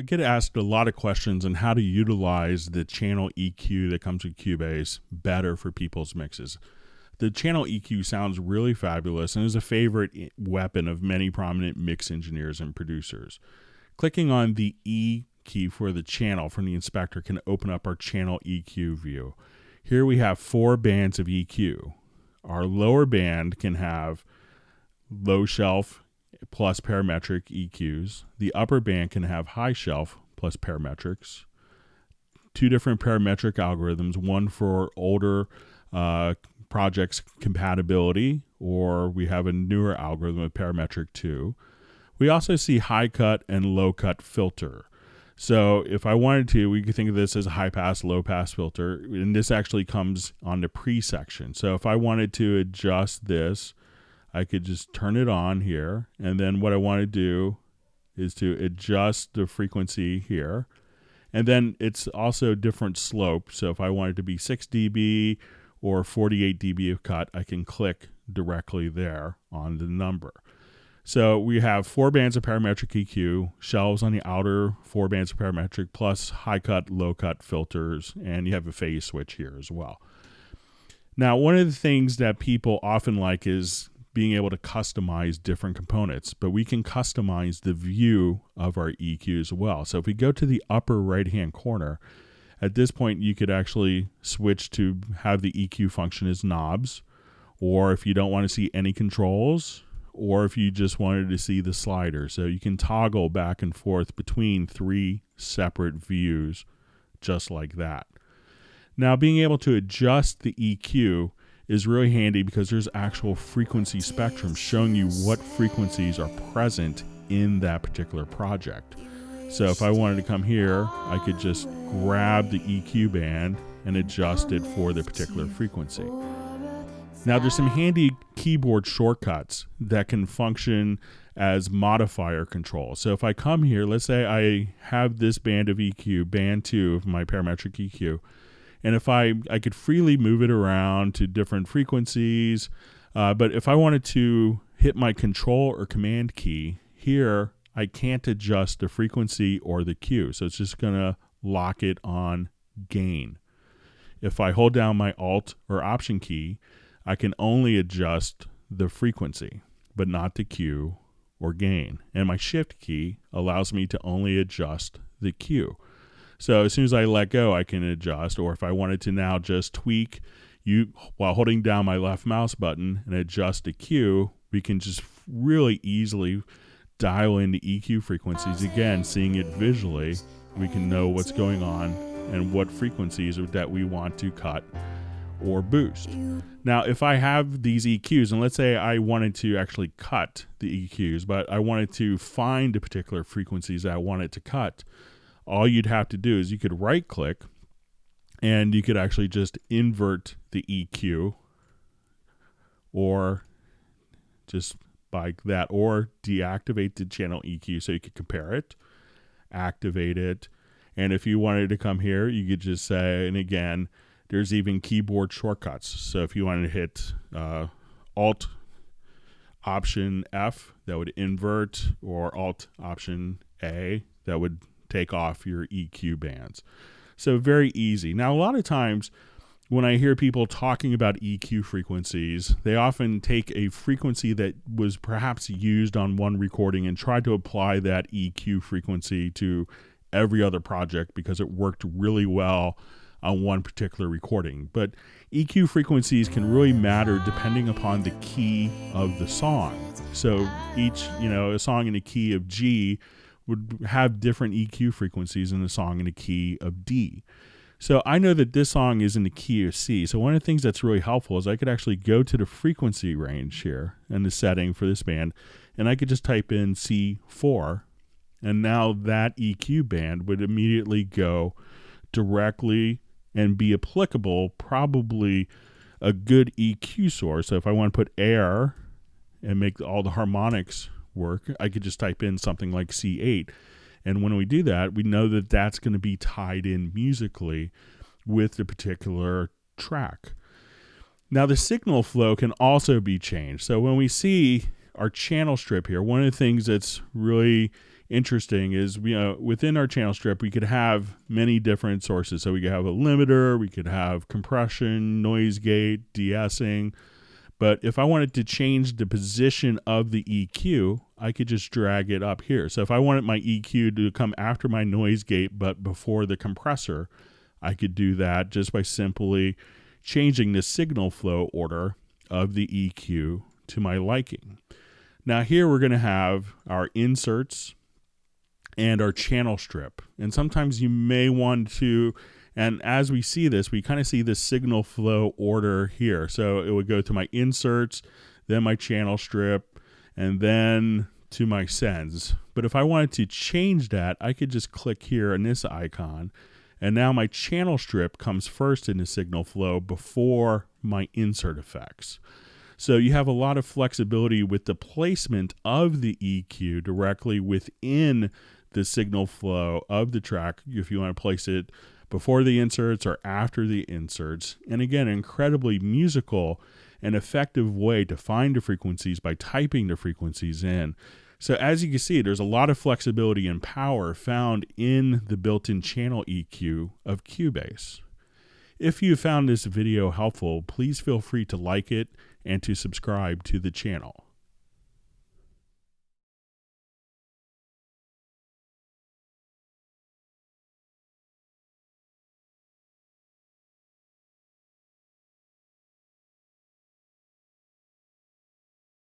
get asked a lot of questions on how to utilize the channel EQ that comes with Cubase better for people's mixes. The channel EQ sounds really fabulous and is a favorite weapon of many prominent mix engineers and producers. Clicking on the E key for the channel from the inspector can open up our channel EQ view. Here we have 4 bands of EQ. Our lower band can have low shelf plus parametric EQs. The upper band can have high shelf plus parametrics. 2 different parametric algorithms, one for older projects compatibility, or we have a newer algorithm of parametric 2. We also see high cut and low cut filter. So if I wanted to, we could think of this as a high pass, low pass filter, and this actually comes on the pre-section. So if I wanted to adjust this, I could just turn it on here, and then what I want to do is to adjust the frequency here. And then it's also different slope. So if I want it to be 6 dB or 48 dB of cut, I can click directly there on the number. So we have 4 bands of parametric EQ, shelves on the outer 4 bands of parametric, plus high cut, low cut filters, and you have a phase switch here as well. Now, one of the things that people often like is being able to customize different components, but we can customize the view of our EQ as well. So if we go to the upper right-hand corner, at this point you could actually switch to have the EQ function as knobs, or if you don't want to see any controls, or if you just wanted to see the slider. So you can toggle back and forth between 3 separate views just like that. Now, being able to adjust the EQ is really handy because there's actual frequency spectrum showing you what frequencies are present in that particular project. So if I wanted to come here, I could just grab the EQ band and adjust it for the particular frequency. Now, there's some handy keyboard shortcuts that can function as modifier control. So if I come here, let's say I have this band of EQ, band 2 of my parametric EQ, and if I could freely move it around to different frequencies, but if I wanted to hit my control or command key, here I can't adjust the frequency or the Q, so it's just going to lock it on gain. If I hold down my Alt or Option key, I can only adjust the frequency, but not the Q or gain. And my Shift key allows me to only adjust the Q. So as soon as I let go, I can adjust, or if I wanted to now just tweak while holding down my left mouse button and adjust the Q, we can just really easily dial in the EQ frequencies. Again, seeing it visually, we can know what's going on and what frequencies that we want to cut or boost. Now, if I have these EQs, and let's say I wanted to actually cut the EQs, but I wanted to find the particular frequencies that I wanted to cut, all you'd have to do is you could right click and you could actually just invert the EQ, or just like that, or deactivate the channel EQ so you could compare it, activate it, and if you wanted to come here, you could just say, and again, there's even keyboard shortcuts. So if you wanted to hit Alt Option F, that would invert, or Alt Option A, that would take off your EQ bands. So very easy. Now, a lot of times when I hear people talking about EQ frequencies, they often take a frequency that was perhaps used on one recording and try to apply that EQ frequency to every other project because it worked really well on one particular recording. But EQ frequencies can really matter depending upon the key of the song. So each, a song in the key of G would have different EQ frequencies than a song in the key of D. So I know that this song is in the key of C. So one of the things that's really helpful is I could actually go to the frequency range here in the setting for this band, and I could just type in C4, and now that EQ band would immediately go directly and be applicable, probably a good EQ source. So if I want to put air and make all the harmonics work, I could just type in something like C8. And when we do that, we know that that's going to be tied in musically with the particular track. Now, the signal flow can also be changed. So when we see our channel strip here, one of the things that's really interesting is, within our channel strip, we could have many different sources. So we could have a limiter, we could have compression, noise gate, de-essing. But if I wanted to change the position of the EQ, I could just drag it up here. So if I wanted my EQ to come after my noise gate but before the compressor, I could do that just by simply changing the signal flow order of the EQ to my liking. Now here we're going to have our inserts and our channel strip. And sometimes you may want to, and as we see this, we kind of see this signal flow order here. So it would go to my inserts, then my channel strip, and then to my sends. But if I wanted to change that, I could just click here on this icon, and now my channel strip comes first in the signal flow before my insert effects. So you have a lot of flexibility with the placement of the EQ directly within the signal flow of the track, if you want to place it before the inserts or after the inserts. And again, an incredibly musical and effective way to find the frequencies by typing the frequencies in. So as you can see, there's a lot of flexibility and power found in the built-in channel EQ of Cubase. If you found this video helpful, please feel free to like it and to subscribe to the channel.